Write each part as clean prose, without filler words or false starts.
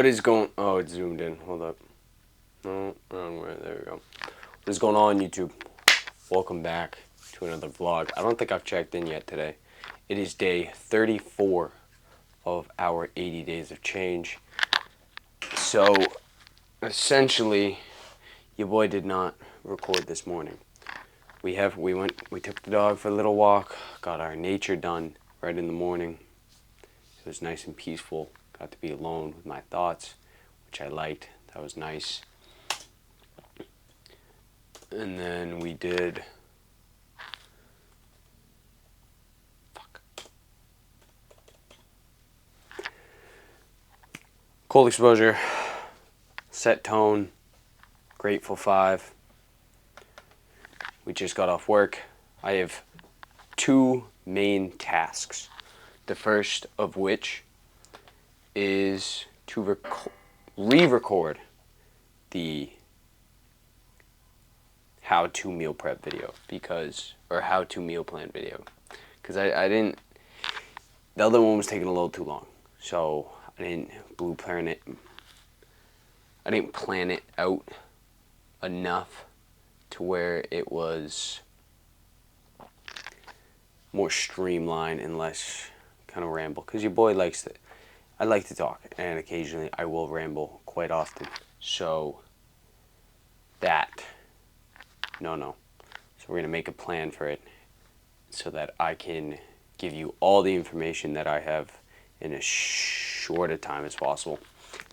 What is going... Oh, it's zoomed in. Hold up. No, wrong way. There we go. What is going on, YouTube? Welcome back to another vlog. I don't think I've checked in yet today. It is day 34 of our 80 days of change. So, essentially, your boy did not record this morning. We took the dog for a little walk, got our nature done right in the morning. It was nice and peaceful. Got to be alone with my thoughts, which I liked. That was nice. And then we did... Cold exposure, set tone, grateful 5. We just got off work. I have 2 main tasks. The first of which is to re-record the how-to meal prep video or how-to meal plan video, because I didn't. The other one was taking a little too long, so I didn't plan it out enough to where it was more streamlined and less kind of ramble, because your boy likes to. I like to talk, and occasionally I will ramble quite often. So no. So we're gonna make a plan for it so that I can give you all the information that I have in as short a time as possible.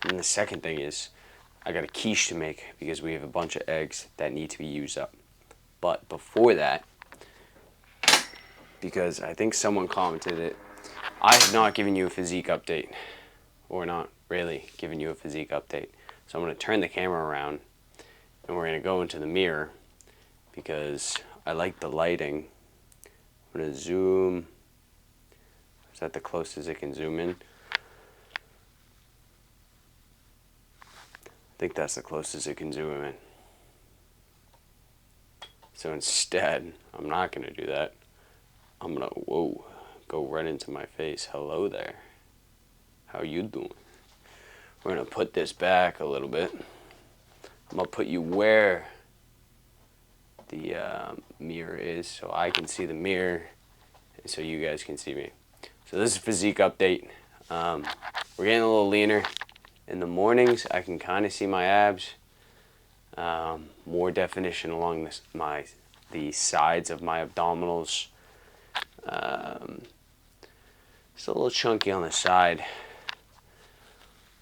And the second thing is I got a quiche to make because we have a bunch of eggs that need to be used up. But before that, because I think someone commented it, I have not given you a physique update, or not really given you a physique update. So I'm going to turn the camera around and we're going to go into the mirror because I like the lighting. I'm going to zoom. Is that the closest it can zoom in? I think that's the closest it can zoom in. So instead, I'm not going to do that. I'm going to, go right into my face. Hello there. How you doing? We're going to put this back a little bit. I'm going to put you where the mirror is so I can see the mirror and so you guys can see me. So this is a physique update. We're getting a little leaner. In the mornings, I can kind of see my abs. More definition along the sides of my abdominals. It's a little chunky on the side.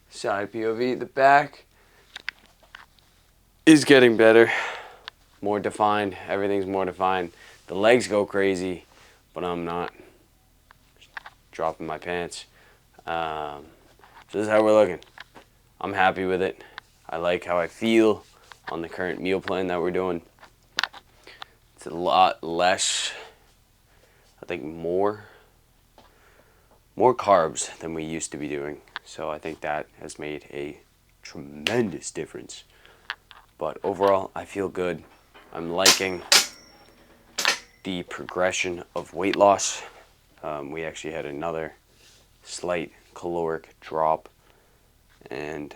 Side POV. The back is getting better. More defined. Everything's more defined. The legs go crazy, but I'm not dropping my pants. So this is how we're looking. I'm happy with it. I like how I feel on the current meal plan that we're doing. It's a lot less, I think more carbs than we used to be doing. So I think that has made a tremendous difference. But overall, I feel good. I'm liking the progression of weight loss. We actually had another slight caloric drop, and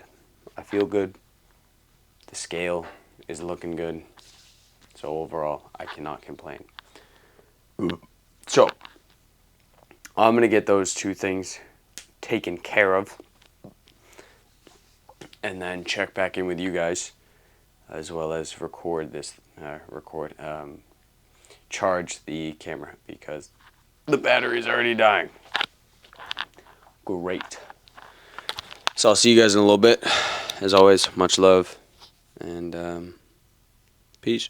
I feel good. The scale is looking good. So overall, I cannot complain. So I'm going to get those 2 things taken care of and then check back in with you guys, as well as charge the camera because the battery is already dying. Great. So I'll see you guys in a little bit. As always, much love and peace.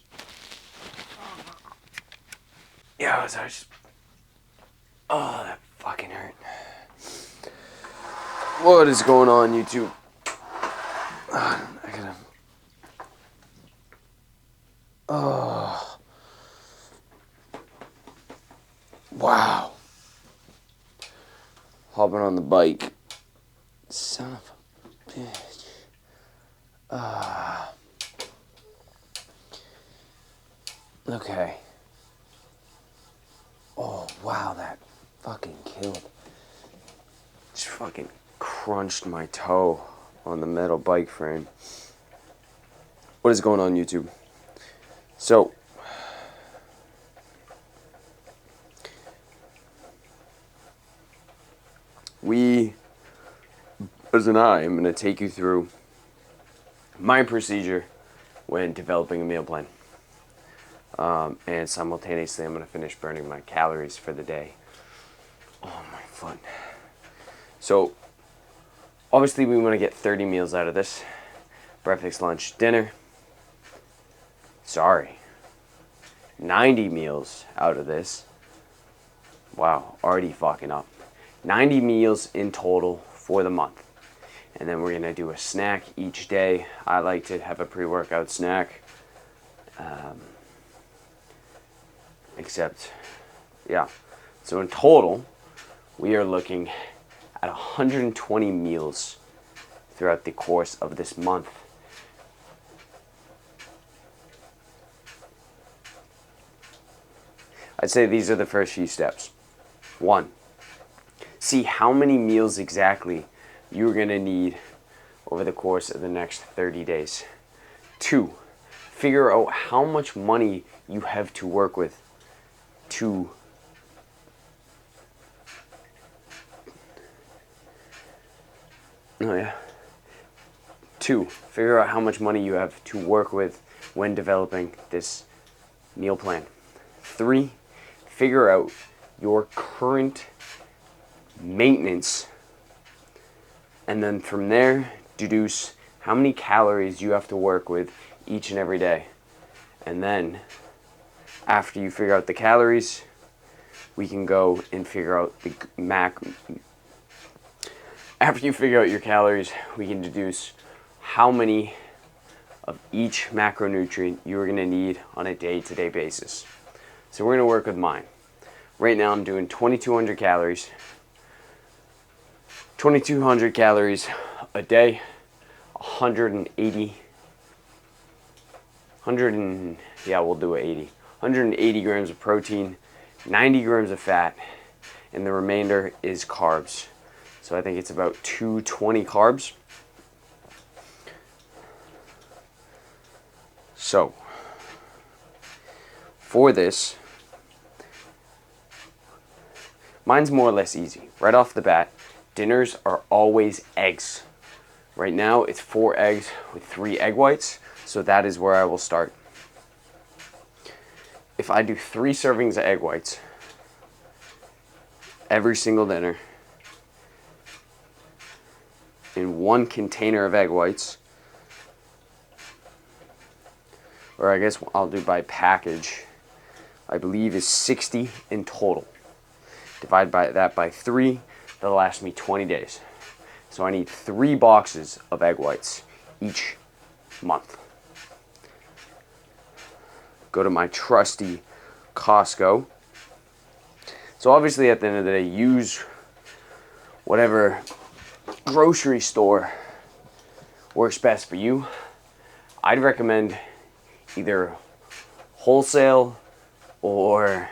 Yeah, that fucking hurt. What is going on, YouTube? Wow. Hopping on the bike. Son of a bitch. Okay. Oh, wow, that fucking killed. Just fucking crunched my toe. on the metal bike frame. What is going on, YouTube? So, I'm going to take you through my procedure when developing a meal plan. And simultaneously, I'm going to finish burning my calories for the day. Oh, my foot. So, obviously, we want to get 30 meals out of this. Breakfast, lunch, dinner. Sorry. 90 meals out of this. Wow, already fucking up. 90 meals in total for the month. And then we're going to do a snack each day. I like to have a pre-workout snack. So in total, we are looking at 120 meals throughout the course of this month. I'd say these are the first few steps. 1, see how many meals exactly you're going to need over the course of the next 30 days. 2, figure out how much money you have to work with to figure out how much money you have to work with when developing this meal plan. 3, figure out your current maintenance, and then from there deduce how many calories you have to work with each and every day. And then after you figure out the calories, we can go and figure out the after you figure out your calories, we can deduce how many of each macronutrient you're going to need on a day-to-day basis. So we're going to work with mine. Right now I'm doing 2,200 calories. 2,200 calories a day, 180 grams of protein, 90 grams of fat, and the remainder is carbs. So I think it's about 220 carbs. So for this, mine's more or less easy. Right off the bat, dinners are always eggs. Right now it's 4 eggs with 3 egg whites, so that is where I will start. If I do 3 servings of egg whites every single dinner in 1 container of egg whites, or I guess I'll do by package, I believe is 60 in total. Divide that by 3, that'll last me 20 days. So I need 3 boxes of egg whites each month. Go to my trusty Costco. So obviously at the end of the day, use whatever grocery store works best for you. I'd recommend either wholesale or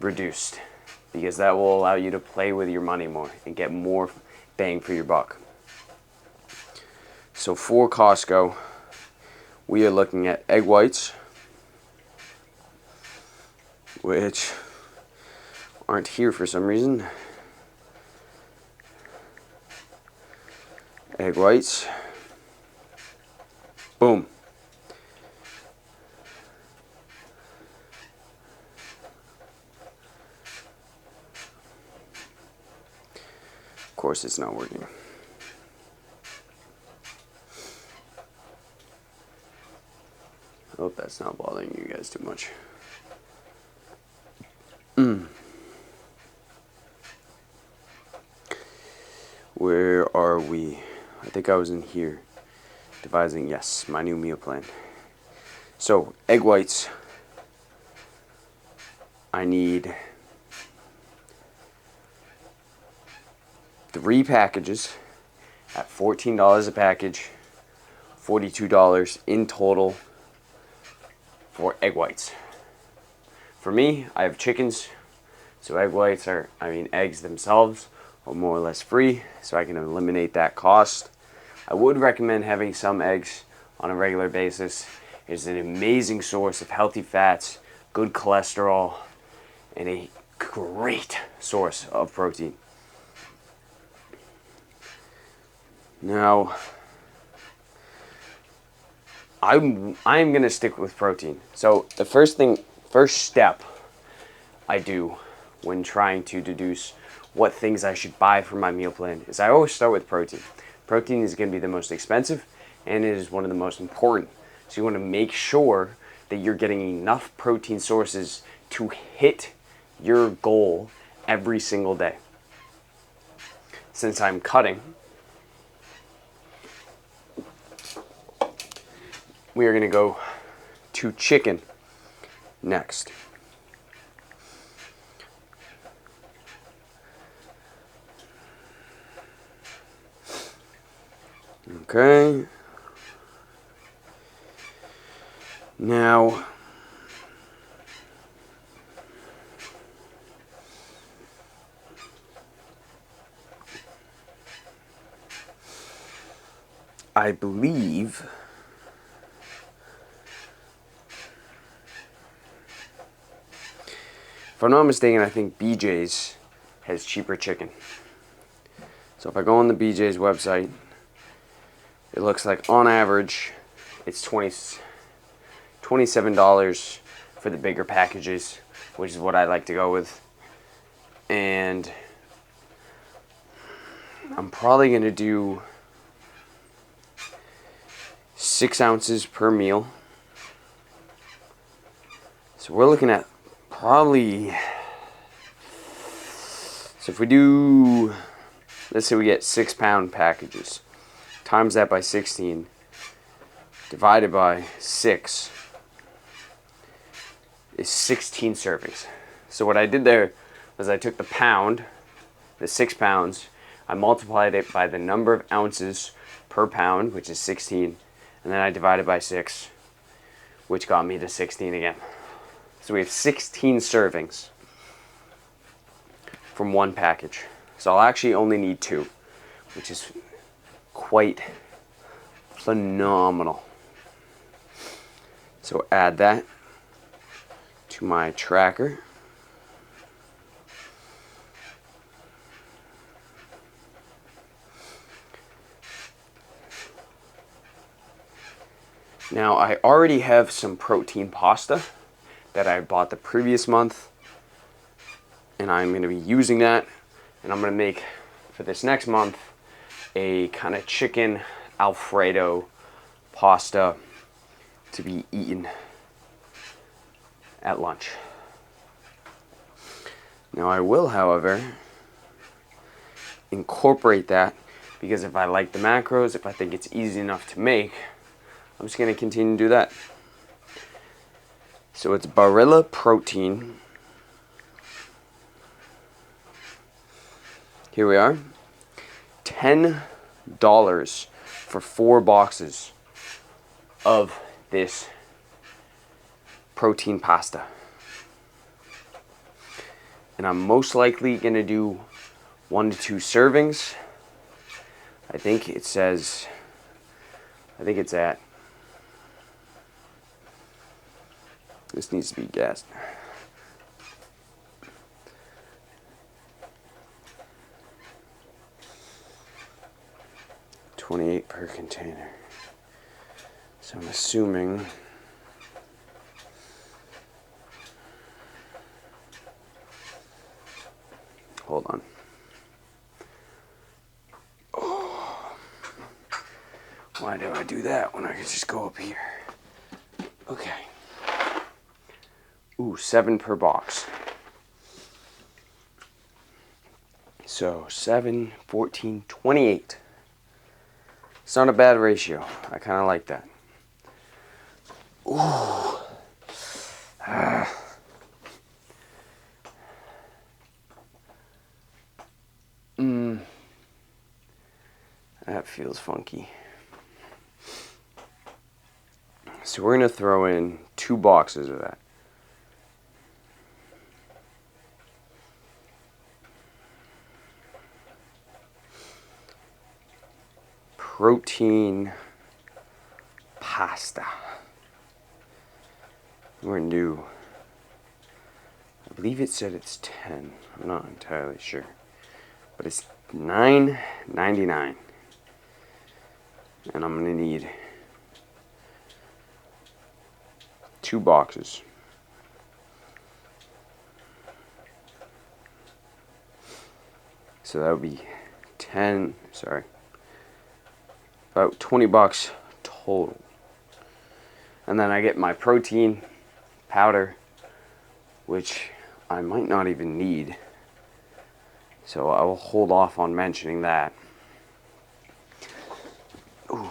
reduced, because that will allow you to play with your money more and get more bang for your buck. So for Costco, we are looking at egg whites, which aren't here for some reason. Egg whites. Boom. Of course it's not working. I hope that's not bothering you guys too much. Where are we? I think I was in here. Devising, yes, my new meal plan. So, egg whites. I need 3 packages at $14 a package, $42 in total for egg whites. For me, I have chickens, so eggs themselves are more or less free, so I can eliminate that cost. I would recommend having some eggs on a regular basis. It's an amazing source of healthy fats, good cholesterol, and a great source of protein. Now, I'm gonna stick with protein. So the first step I do when trying to deduce what things I should buy for my meal plan is I always start with protein. Protein is going to be the most expensive, and it is one of the most important. So you want to make sure that you're getting enough protein sources to hit your goal every single day. Since I'm cutting, we are going to go to chicken next. Okay. Now, I believe if I'm not mistaken, I think BJ's has cheaper chicken. So if I go on the BJ's website, it looks like on average it's $27 for the bigger packages, which is what I like to go with. And I'm probably going to do 6 ounces per meal. So we're looking at probably, so if we do, let's say we get 6-pound packages, times that by 16, divided by 6 is 16 servings. So what I did there was I took the pound, the 6 pounds, I multiplied it by the number of ounces per pound, which is 16, and then I divided by 6, which got me to 16 again. So we have 16 servings from one package. So I'll actually only need 2, which is quite phenomenal. So add that to my tracker. Now I already have some protein pasta that I bought the previous month, and I'm going to be using that, and I'm going to make for this next month a kind of chicken Alfredo pasta to be eaten at lunch. Now I will, however, incorporate that, because if I like the macros, if I think it's easy enough to make, I'm just going to continue to do that. So it's Barilla protein. Here we are. $10 for 4 boxes of this protein pasta. And I'm most likely going to do 1 to 2 servings. I think it's at, this needs to be guessed. $28 per container. So I'm assuming hold on. Oh. Why do I do that when I could just go up here? Okay. Ooh, 7 per box. So 7, 14, 28. It's not a bad ratio. I kind of like that. Ooh. That feels funky. So we're going to throw in 2 boxes of that. protein pasta. We're going to do, I believe it said it's 10. I'm not entirely sure. But it's $9.99. And I'm going to need 2 boxes. So that would be about 20 bucks total. And then I get my protein powder, which I might not even need. So I will hold off on mentioning that. Ooh.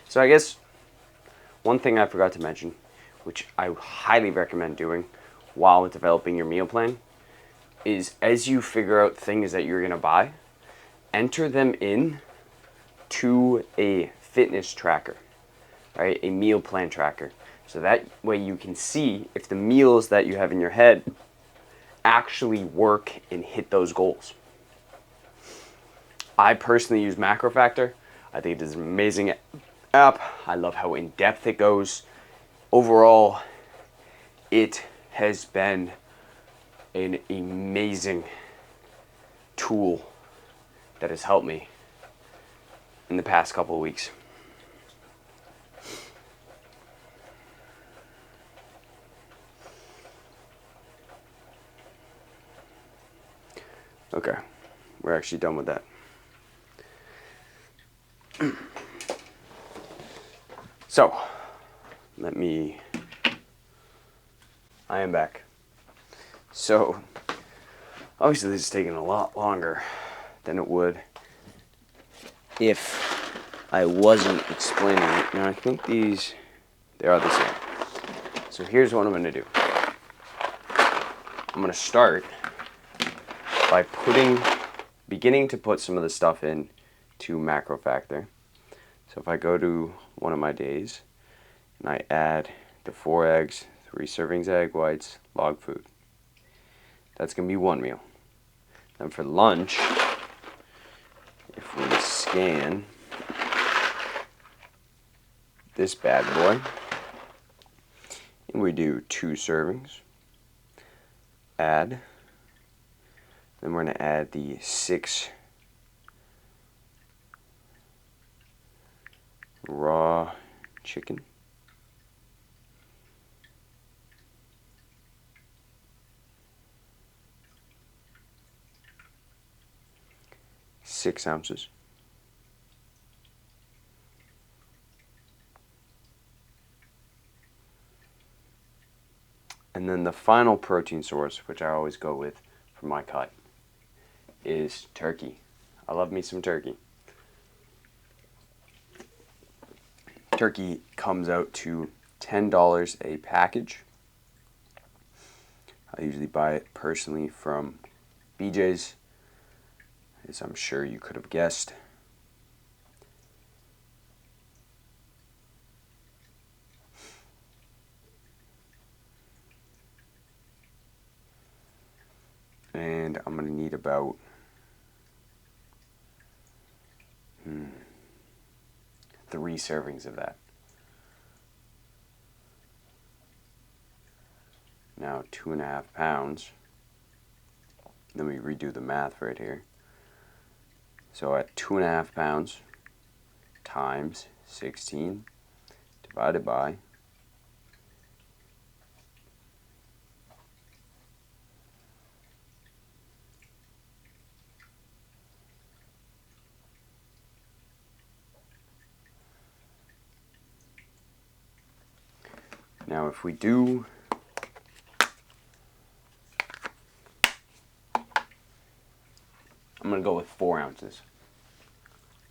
So I guess one thing I forgot to mention, which I highly recommend doing while developing your meal plan, is as you figure out things that you're going to buy, enter them in to a fitness tracker, right? A meal plan tracker. So that way you can see if the meals that you have in your head actually work and hit those goals. I personally use Macro Factor. I think it is an amazing app. I love how in depth it goes. Overall, it has been an amazing tool that has helped me in the past couple of weeks. Okay, we're actually done with that. So, I am back. So, obviously this is taking a lot longer than it would if I wasn't explaining it. Now I think they are the same. So here's what I'm going to do. I'm going to start by beginning to put some of the stuff in to Macro Factor. So if I go to one of my days and I add the 4 eggs, 3 servings egg whites, log food. That's going to be one meal. Then for lunch, if we scan this bad boy, and we do 2 servings, add, then we're going to add the 6 raw chicken. Six ounces. And then the final protein source, which I always go with for my cut, is turkey. I love me some turkey. Turkey comes out to $10 a package. I usually buy it personally from BJ's, as I'm sure you could have guessed. And I'm going to need about 3 servings of that. Now 2.5 pounds. Let me redo the math right here. So at 2.5 pounds times 16 divided by now if we do I'm going to go with 4 ounces.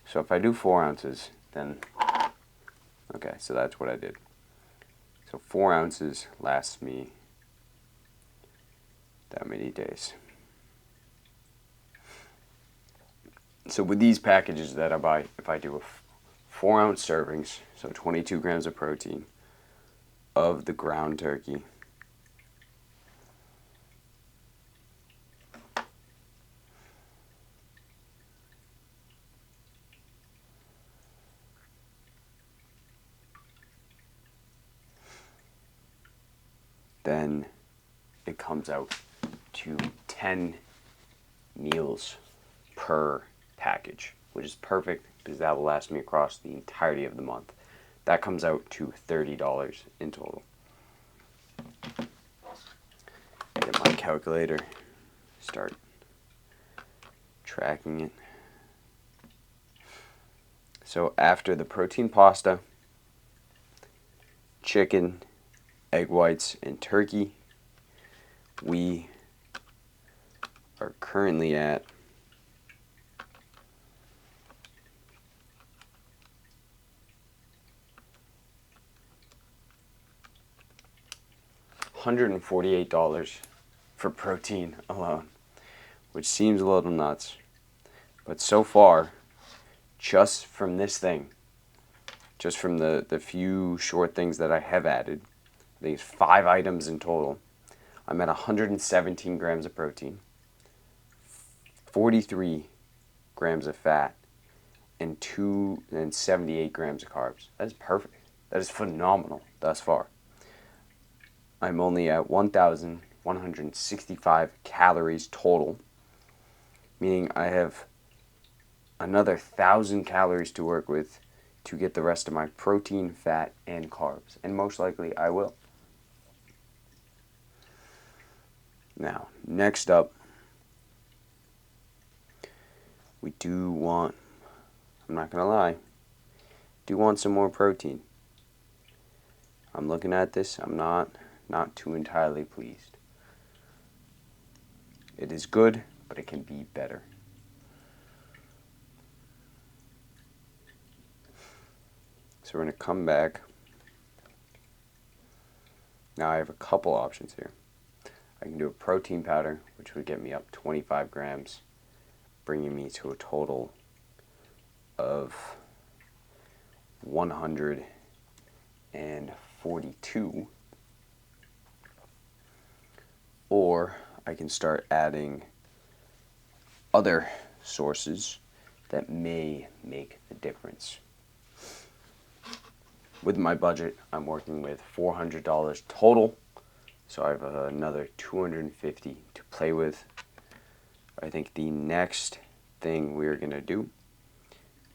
So if I do 4 ounces, then, okay, so that's what I did. So 4 ounces lasts me that many days. So with these packages that I buy, if I do 4 ounce servings, so 22 grams of protein of the ground turkey, then it comes out to 10 meals per package, which is perfect because that will last me across the entirety of the month. That comes out to $30 in total. Get my calculator, start tracking it. So after the protein pasta, chicken, egg whites, and turkey, we are currently at $148 for protein alone, which seems a little nuts. But so far, just from this thing, just from the few short things that I have added, I think it's 5 items in total, I'm at 117 grams of protein, 43 grams of fat, and 78 grams of carbs. That is perfect. That is phenomenal thus far. I'm only at 1,165 calories total, meaning I have another 1,000 calories to work with to get the rest of my protein, fat, and carbs. And most likely I will. Now, next up, we do want, I'm not going to lie, do want some more protein. I'm looking at this, I'm not too entirely pleased. It is good, but it can be better. So we're going to come back. Now I have a couple options here. I can do a protein powder, which would get me up 25 grams, bringing me to a total of 142. Or I can start adding other sources that may make the difference. With my budget, I'm working with $400 total, so I have another $250 to play with. I think the next thing we're going to do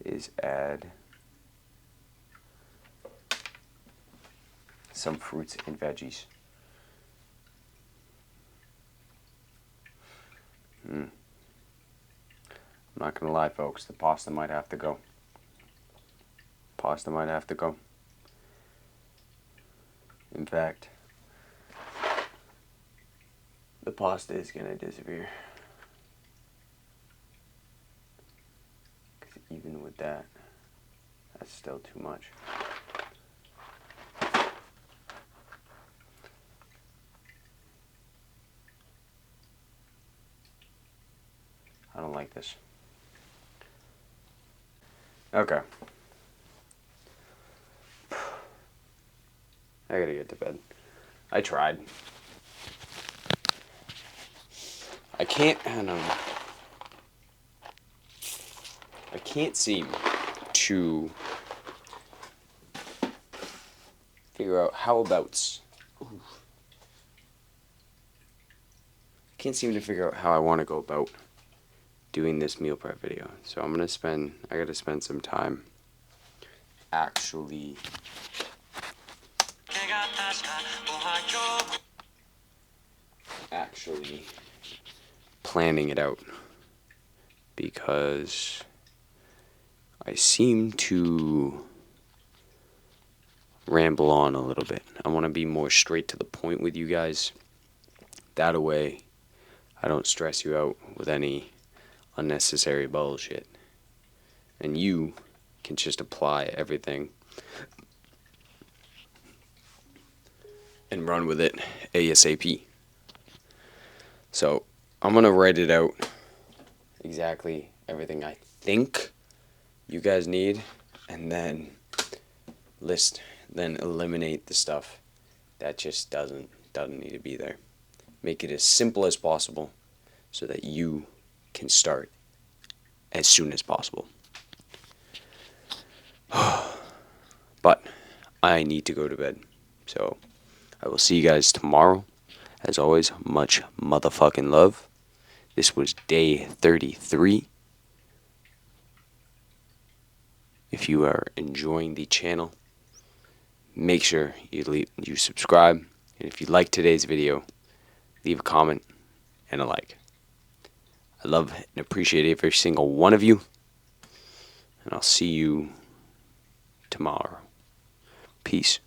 is add some fruits and veggies. I'm not going to lie, folks, the pasta might have to go. Pasta might have to go. In fact, the pasta is going to disappear. Because even with that, that's still too much. I don't like this. Okay. I gotta get to bed. I tried. I can't seem to figure out how I want to go about doing this meal prep video. So I gotta spend some time actually planning it out, because I seem to ramble on a little bit. I want to be more straight to the point with you guys. That way I don't stress you out with any unnecessary bullshit, and you can just apply everything and run with it ASAP. So I'm gonna write it out, exactly everything I think you guys need, and then eliminate the stuff that just doesn't need to be there. Make it as simple as possible so that you can start as soon as possible. But I need to go to bed, so I will see you guys tomorrow. As always, much motherfucking love. This was day 33. If you are enjoying the channel, make sure you subscribe. And if you like today's video, leave a comment and a like. I love and appreciate every single one of you. And I'll see you tomorrow. Peace.